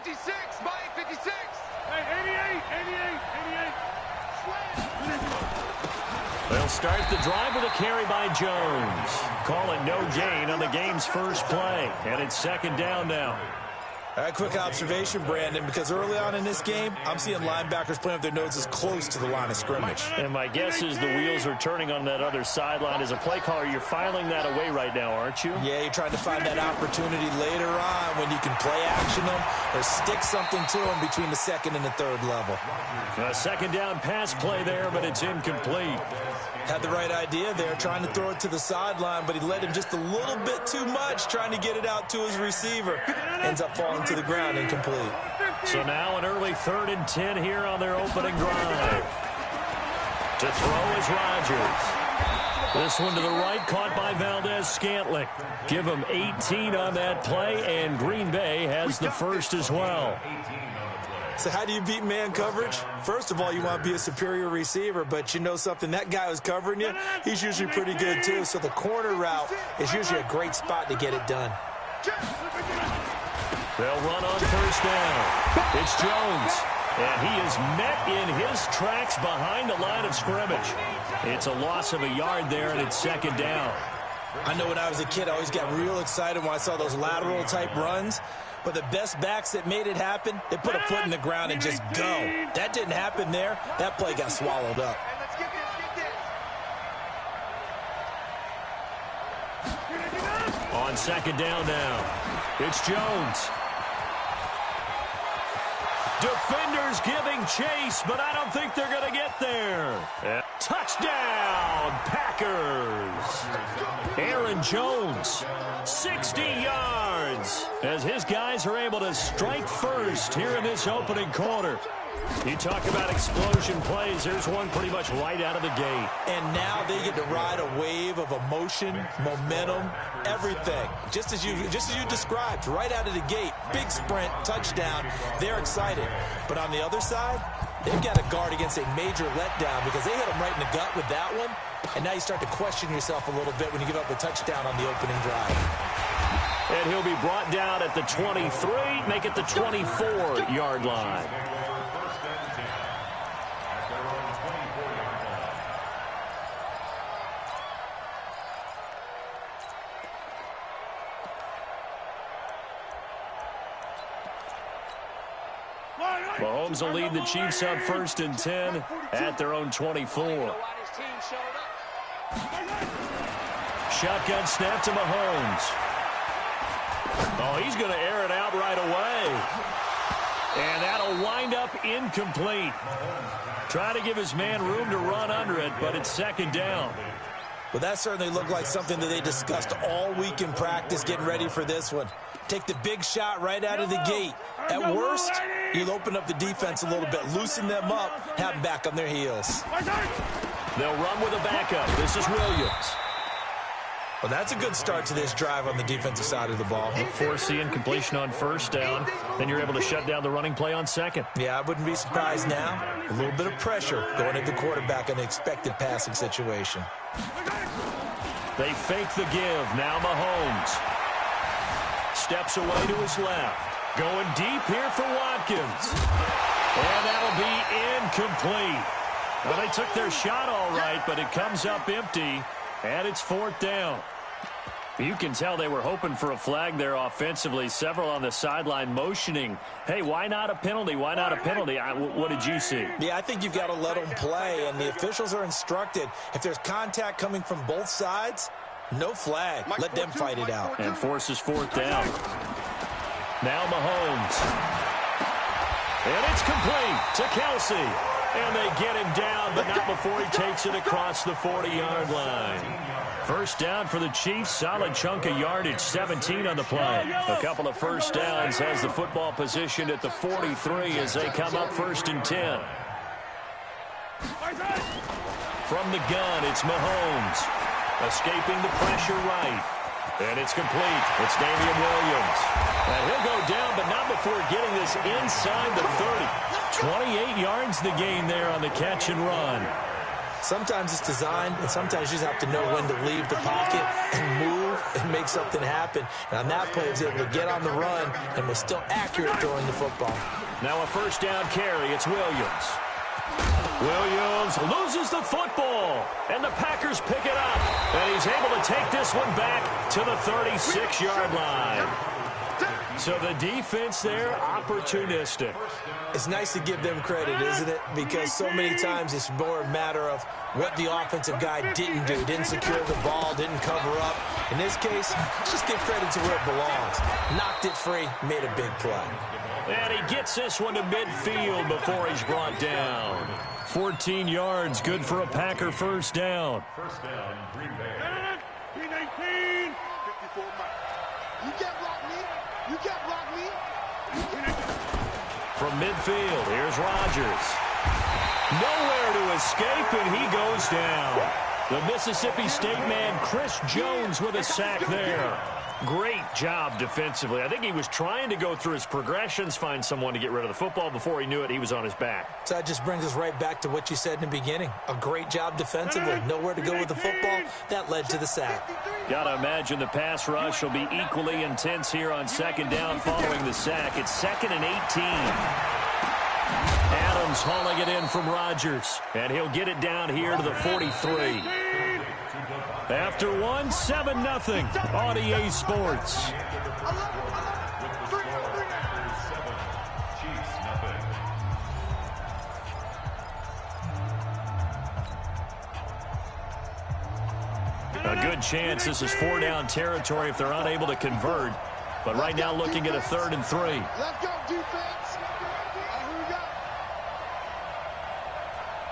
56, Mike, 56. Hey, 88. They'll start the drive with a carry by Jones. Call it no gain on the game's first play. And it's second down now. All right, quick observation, Brandon, because early on in this game, I'm seeing linebackers playing with their noses close to the line of scrimmage. And my guess is the wheels are turning on that other sideline. As a play caller, you're filing that away right now, aren't you? Yeah, you're trying to find that opportunity later on when you can play action them or stick something to them between the second and the third level. A second down pass play there, but it's incomplete. Had the right idea there, trying to throw it to the sideline, but he led him just a little bit too much, trying to get it out to his receiver. Ends up falling to the ground, incomplete. So now an early 3rd and 10 here on their opening drive. To throw is Rodgers. This one to the right, caught by Valdez-Scantling. Give him 18 on that play, and Green Bay has the first as well. So how do you beat man coverage? First of all, you want to be a superior receiver, but you know something, that guy who's covering you, he's usually pretty good too. So the corner route is usually a great spot to get it done. They'll run on first down. It's Jones, and he is met in his tracks behind the line of scrimmage. It's a loss of a yard there, and it's second down. I know when I was a kid, I always got real excited when I saw those lateral-type runs. But the best backs that made it happen, they put a foot in the ground and just go. That didn't happen there. That play got swallowed up. On second down now, it's Jones. Defenders giving chase, but I don't think they're going to get there. Touchdown, Packers. Aaron Jones, 60 yards, as his guys are able to strike first here in this opening quarter. You talk about explosion plays. Here's one pretty much right out of the gate. And now they get to ride a wave of emotion, momentum, everything. Just as you described, right out of the gate. Big sprint, touchdown. They're excited. But on the other side, they've got to guard against a major letdown because they hit them right in the gut with that one. And now you start to question yourself a little bit when you give up a touchdown on the opening drive. And he'll be brought down at the 23, make it the 24-yard line. Mahomes will lead the Chiefs up 1st and 10 at their own 24. Shotgun snap to Mahomes. Oh, he's going to air it out right away. And that'll wind up incomplete. Try to give his man room to run under it, but it's second down. Well, that certainly looked like something that they discussed all week in practice getting ready for this one. Take the big shot right out of the gate. At worst, you'll open up the defense a little bit, loosen them up, have them back on their heels. They'll run with a backup. This is Williams. Well, that's a good start to this drive on the defensive side of the ball. Force the incompletion on first down. Then you're able to shut down the running play on second. Yeah, I wouldn't be surprised now. A little bit of pressure going at the quarterback in the expected passing situation. They fake the give. Now Mahomes steps away to his left. Going deep here for Watkins. And that'll be incomplete. Well, they took their shot all right, but it comes up empty. And it's 4th down. You can tell they were hoping for a flag there offensively. Several on the sideline motioning. Hey, why not a penalty? Why not a penalty? What did you see? Yeah, I think you've got to let them play, and the officials are instructed. If there's contact coming from both sides, no flag. Let them fight it out. And forces 4th down. Now Mahomes. And it's complete to Kelsey. And they get him down, but not before he takes it across the 40-yard line. First down for the Chiefs. Solid chunk of yardage, 17 on the play. A couple of first downs has the football positioned at the 43 as they come up 1st and 10. From the gun, it's Mahomes. Escaping the pressure right. And it's complete. It's Damian Williams. And he'll go down, but not before getting this inside the 30. 28 yards the gain there on the catch and run. Sometimes it's designed, and sometimes you just have to know when to leave the pocket and move and make something happen. And on that play, he was able to get on the run and was still accurate throwing the football. Now a first down carry. It's Williams. Williams loses the football, and the Packers pick it up. And he's able to take this one back to the 36-yard line. So the defense there, opportunistic. It's nice to give them credit, isn't it? Because so many times it's more a matter of what the offensive guy didn't do. Didn't secure the ball, didn't cover up. In this case, just give credit to where it belongs. Knocked it free, made a big play. And he gets this one to midfield before he's brought down. 14 yards, good for a Packer first down. First down, Green Bay. 19. 54 miles. You can't block me. You can't block me. From midfield, here's Rodgers. Nowhere to escape, and he goes down. The Mississippi State man, Chris Jones, with a sack there. Great job defensively. I think he was trying to go through his progressions, find someone to get rid of the football. Before he knew it, he was on his back. So that just brings us right back to what you said in the beginning. A great job defensively. Nowhere to go with the football. That led to the sack. Got to imagine the pass rush will be equally intense here on second down following the sack. It's 2nd and 18. Adams hauling it in from Rodgers, and he'll get it down here to the 43. After 7-0 on EA Sports. A good chance this is 4-down territory if they're unable to convert. But right now looking at a 3rd and 3. Let's go, defense. Here we go.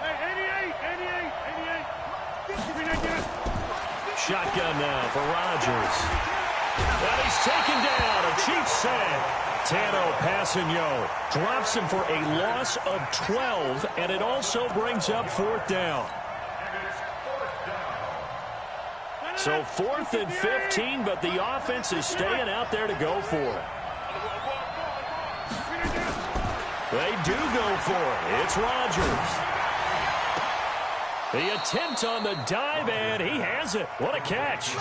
Hey, 88. Shotgun now for Rodgers. And he's taken down. A Chiefs sack. Tano Passanio drops him for a loss of 12, and it also brings up 4th down. So 4th and 15, but the offense is staying out there to go for it. They do go for it. It's Rodgers. The attempt on the dive, and he has it. What a catch.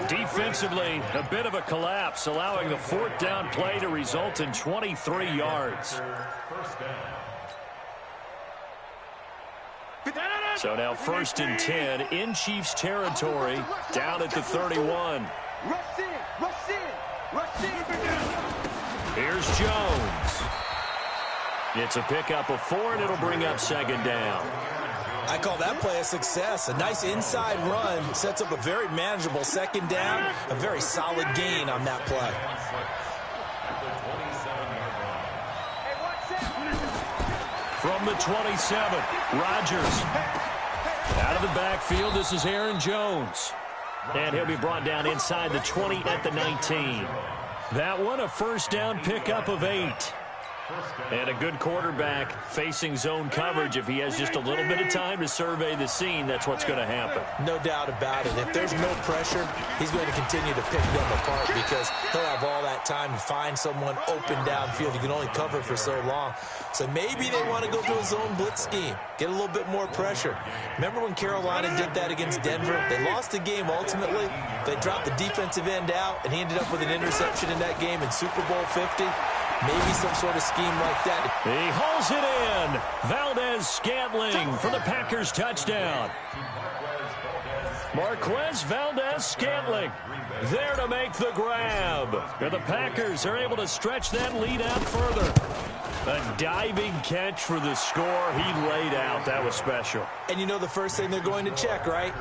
Defensively, a bit of a collapse, allowing the 4th down play to result in 23 yards. So now 1st and 10 in Chiefs territory, down at the 31. Here's Jones. It's a pickup of 4, and it'll bring up 2nd down. I call that play a success. A nice inside run sets up a very manageable 2nd down. A very solid gain on that play. From the 27, Rodgers. Out of the backfield, this is Aaron Jones. And he'll be brought down inside the 20 at the 19. That one, a 1st down pickup of 8. And a good quarterback facing zone coverage. If he has just a little bit of time to survey the scene, that's what's going to happen. No doubt about it. If there's no pressure, he's going to continue to pick them apart because he'll have all that time to find someone open downfield. You can only cover for so long. So maybe they want to go to a zone blitz scheme, get a little bit more pressure. Remember when Carolina did that against Denver? They lost the game ultimately. They dropped the defensive end out, and he ended up with an interception in that game in Super Bowl 50. Maybe some sort of scheme like that. He hauls it in. Valdez-Scantling for the Packers touchdown. Marquez Valdez-Scantling there to make the grab. And the Packers are able to stretch that lead out further. A diving catch for the score. He laid out. That was special. And you know the first thing they're going to check, right?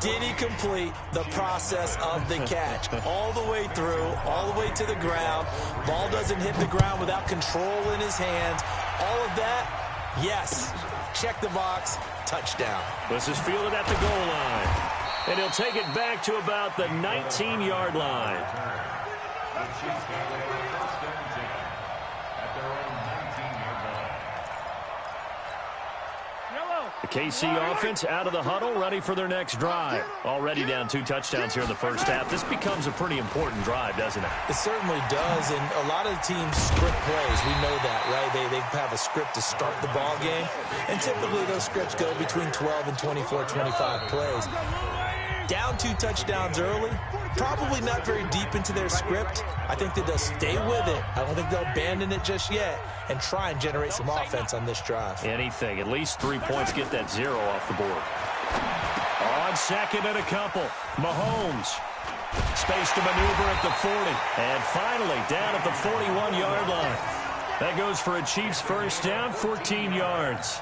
Did he complete the process of the catch? All the way through, all the way to the ground. Ball doesn't hit the ground without control in his hands. All of that, yes. Check the box, touchdown. This is fielded at the goal line. And he'll take it back to about the 19-yard line. The KC offense out of the huddle, ready for their next drive. Already down 2 touchdowns here in the first half. This becomes a pretty important drive, doesn't it? It certainly does, and a lot of the teams script plays. We know that, right? They have a script to start the ball game, and typically those scripts go between 12 and 24, 25 plays. Down 2 touchdowns early, probably not very deep into their script. I think that they'll stay with it. I don't think they'll abandon it just yet and try and generate some offense on this drive. Anything. At least 3 points, get that 0 off the board. On second and a couple, Mahomes. Space to maneuver at the 40. And finally, down at the 41-yard line. That goes for a Chiefs first down, 14 yards.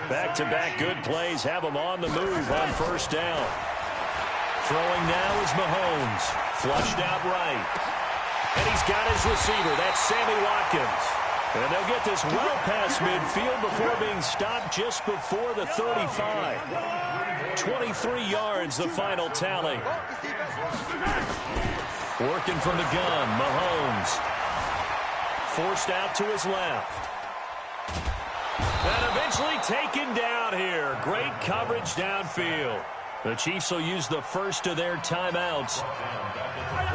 Back-to-back good plays have them on the move on first down. Throwing now is Mahomes. Flushed out right. And he's got his receiver. That's Sammy Watkins. And they'll get this well past midfield before being stopped just before the 35. 23 yards, the final tally. Working from the gun, Mahomes. Forced out to his left. And eventually taken down here. Great coverage downfield. The Chiefs will use the first of their timeouts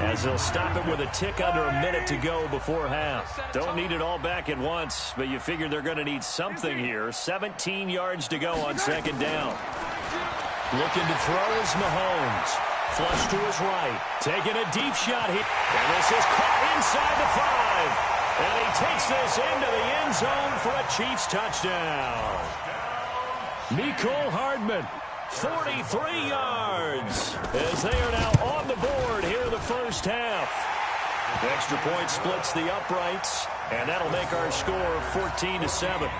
as they'll stop it with a tick under a minute to go before half. Don't need it all back at once, but you figure they're going to need something here. 17 yards to go on second down. Looking to throw is Mahomes. Flush to his right. Taking a deep shot here. And this is caught inside the 5. And he takes this into the end zone for a Chiefs touchdown. Mecole Hardman, 43 yards, as they are now on the board here in the first half. Extra point splits the uprights, and that'll make our score 14-7.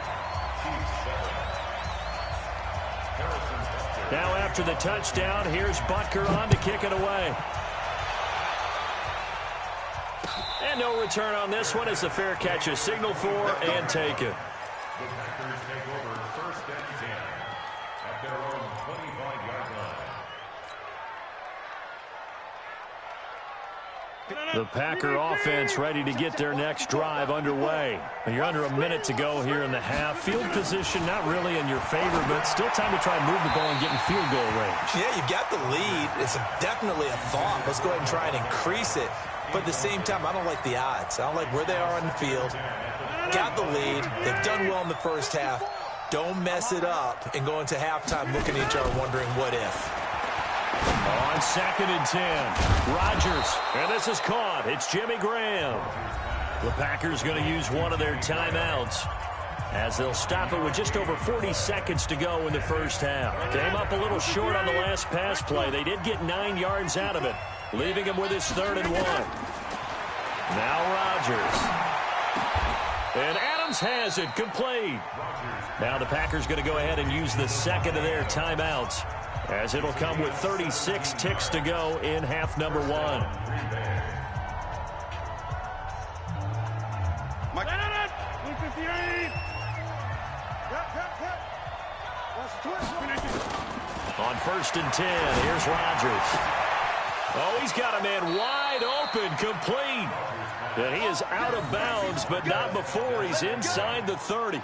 Now after the touchdown, here's Butker on to kick it away. And no return on this one as the fair catch is signaled for and taken. The Packers take over first and 10 at their own 25-yard line. The Packer offense ready to get their next drive underway. You're under a minute to go here in the half. Field position not really in your favor, but still time to try and move the ball and get in field goal range. Yeah, you've got the lead. It's definitely a thought. Let's go ahead and try and increase it. But at the same time, I don't like the odds. I don't like where they are on the field. Got the lead. They've done well in the first half. Don't mess it up and go into halftime looking at each other wondering what if. On second and 10, Rodgers. And this is caught. It's Jimmy Graham. The Packers going to use one of their timeouts as they'll stop it with just over 40 seconds to go in the first half. Came up a little short on the last pass play. They did get 9 yards out of it, leaving him with his 3rd and 1. Now Rodgers. And Adams has it complete. Now the Packers going to go ahead and use the second of their timeouts as it'll come with 36 ticks to go in half number 1. Mike. 158. On first and 10, here's Rodgers. Oh, he's got a man wide open, complete. And he is out of bounds, but not before he's inside the 30.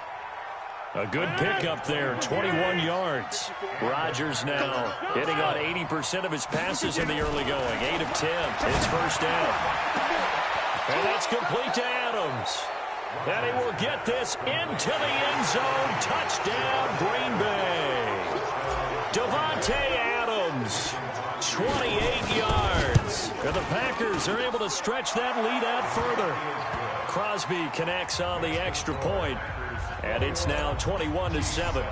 A good pickup there, 21 yards. Rodgers now hitting on 80% of his passes in the early going. 8 of 10. It's first down. And that's complete to Adams. And he will get this into the end zone. Touchdown, Green Bay. Davante Adams, 28 yards. And the Packers are able to stretch that lead out further. Crosby connects on the extra point. And it's now 21-7.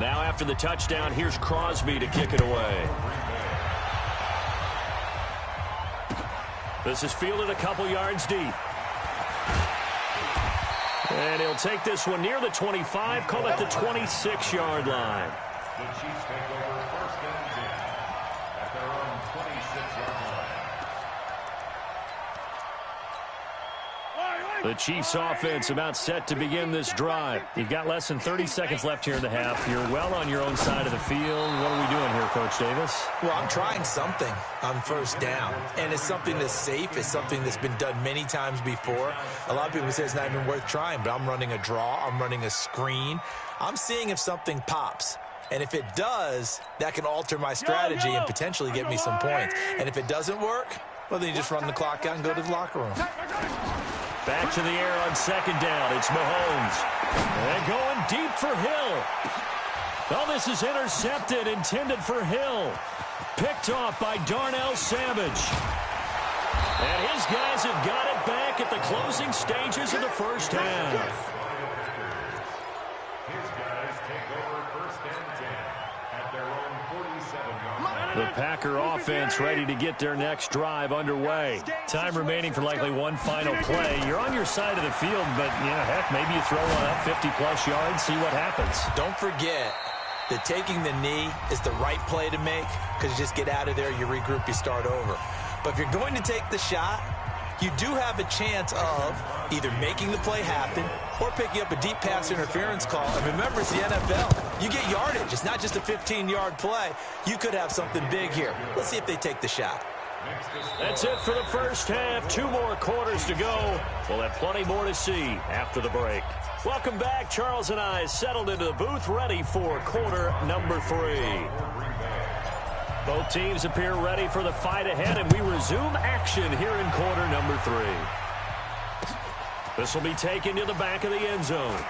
Now after the touchdown, here's Crosby to kick it away. This is fielded a couple yards deep. And he'll take this one near the 25, call it the 26-yard line. The Chiefs take over first and 10 at their own 26-yard line. The Chiefs offense about set to begin this drive. You've got less than 30 seconds left here in the half. You're well on your own side of the field. What are we doing here, Coach Davis? Well, I'm trying something on first down, and it's something that's safe. It's something that's been done many times before. A lot of people say it's not even worth trying, but I'm running a draw. I'm running a screen. I'm seeing if something pops. And if it does, that can alter my strategy and potentially get me some points. And if it doesn't work, well, then you just run the clock out and go to the locker room. Back to the air on second down. It's Mahomes. And going deep for Hill. Oh, this is intercepted, intended for Hill. Picked off by Darnell Savage. And his guys have got it back at the closing stages of the first half. The Packer offense ready to get their next drive underway. Time remaining for likely one final play. You're on your side of the field, but, yeah, heck, maybe you throw one up 50-plus yards, see what happens. Don't forget that taking the knee is the right play to make because you just get out of there, you regroup, you start over. But if you're going to take the shot, you do have a chance of either making the play happen or picking up a deep pass interference call. And remember, it's the NFL. You get yardage. It's not just a 15-yard play. You could have something big here. Let's see if they take the shot. That's it for the first half. 2 more quarters to go. We'll have plenty more to see after the break. Welcome back. Charles and I settled into the booth, ready for quarter number 3. Both teams appear ready for the fight ahead, and we resume action here in quarter number 3. This will be taken to the back of the end zone.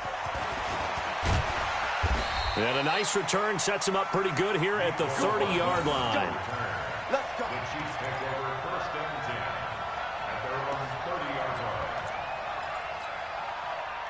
And a nice return sets him up pretty good here at the 30-yard line. Let's go. The Chiefs take over first and 10 at their own 30-yard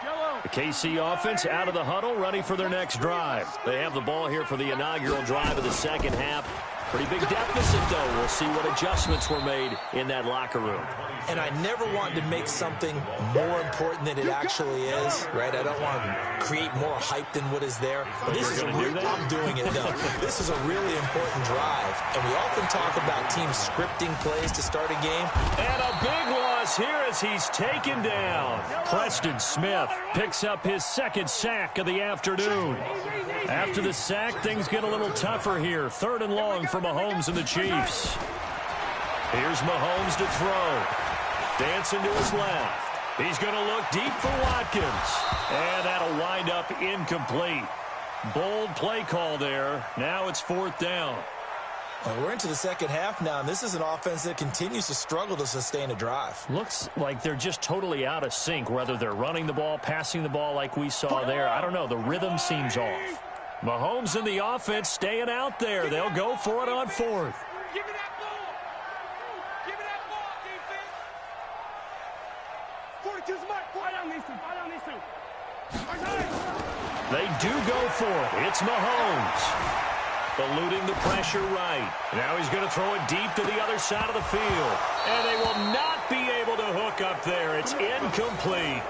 line. The KC offense out of the huddle, ready for their next drive. They have the ball here for the inaugural drive of the second half. Pretty big deficit, though. We'll see what adjustments were made in that locker room. And I never want to make something more important than it actually is, right? I don't want to create more hype than what is there. But this is I'm doing it, though. This is a really important drive. And we often talk about teams scripting plays to start a game. And a big loss here as he's taken down. Preston Smith picks up his second sack of the afternoon. After the sack, things get a little tougher here. 3rd and long for Mahomes and the Chiefs. Here's Mahomes to throw. Dancing to his left. He's going to look deep for Watkins. And that'll wind up incomplete. Bold play call there. Now it's 4th down. Well, we're into the second half now, and this is an offense that continues to struggle to sustain a drive. Looks like they're just totally out of sync, whether they're running the ball, passing the ball like we saw there. I don't know. The rhythm seems off. Mahomes and the offense staying out there. They'll go for it on 4th. Give me that ball. Give me that ball, defense. 42's mark. Fly down these two. They do go for it. It's Mahomes. Eluding the pressure right. Now he's going to throw it deep to the other side of the field. And they will not be able to hook up there. It's incomplete.